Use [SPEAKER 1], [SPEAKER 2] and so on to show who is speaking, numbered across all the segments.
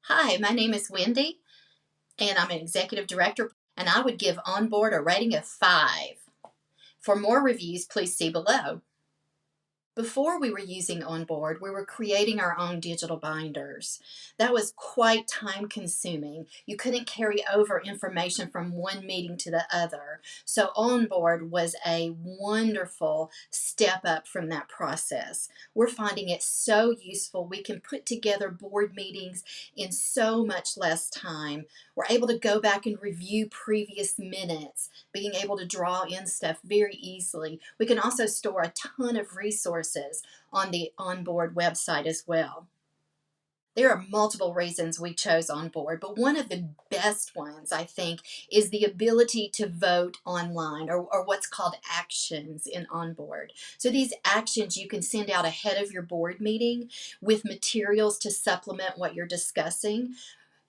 [SPEAKER 1] Hi, my name is Wendy, and I'm an executive director, and I would give OnBoard a rating of 5. For more reviews, please see below. Before we were using OnBoard, we were creating our own digital binders. That was quite time consuming. You couldn't carry over information from one meeting to the other. So OnBoard was a wonderful step up from that process. We're finding it so useful. We can put together board meetings in so much less time. We're able to go back and review previous minutes, being able to draw in stuff very easily. We can also store a ton of resources on the OnBoard website as well. There are multiple reasons we chose OnBoard, but one of the best ones, I think, is the ability to vote online, or what's called actions in OnBoard. So these actions you can send out ahead of your board meeting with materials to supplement what you're discussing.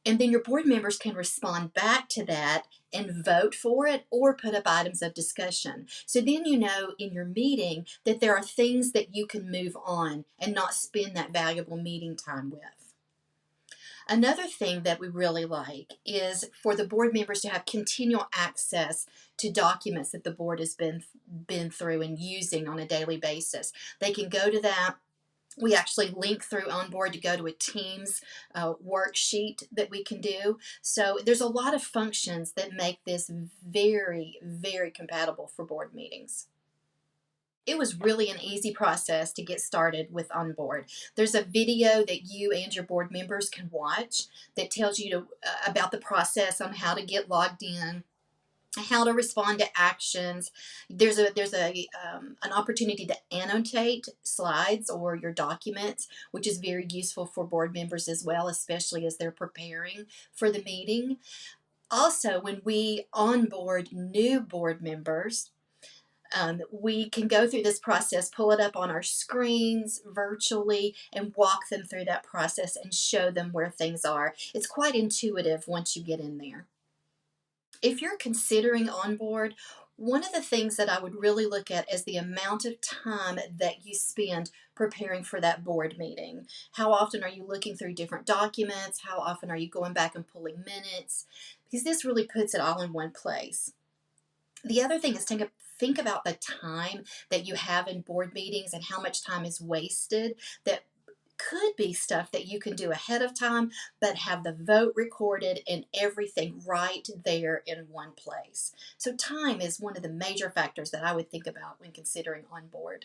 [SPEAKER 1] And then your board members can respond back to that and vote for it or put up items of discussion. So then you know in your meeting that there are things that you can move on and not spend that valuable meeting time with. Another thing that we really like is for the board members to have continual access to documents that the board has been through and using on a daily basis. They can go to that. We actually link through OnBoard to go to a Teams worksheet that we can do. So there's a lot of functions that make this very, very compatible for board meetings. It was really an easy process to get started with OnBoard. There's a video that you and your board members can watch that tells you about the process on how to get logged in, how to respond to actions. There's an opportunity to annotate slides or your documents, which is very useful for board members as well, especially as they're preparing for the meeting. Also, when we onboard new board members, we can go through this process, pull it up on our screens virtually, and walk them through that process and show them where things are. It's quite intuitive once you get in there. If you're considering OnBoard, one of the things that I would really look at is the amount of time that you spend preparing for that board meeting. How often are you looking through different documents? How often are you going back and pulling minutes? Because this really puts it all in one place. The other thing is think about the time that you have in board meetings and how much time is wasted that could be stuff that you can do ahead of time, but have the vote recorded and everything right there in one place. So time is one of the major factors that I would think about when considering OnBoard.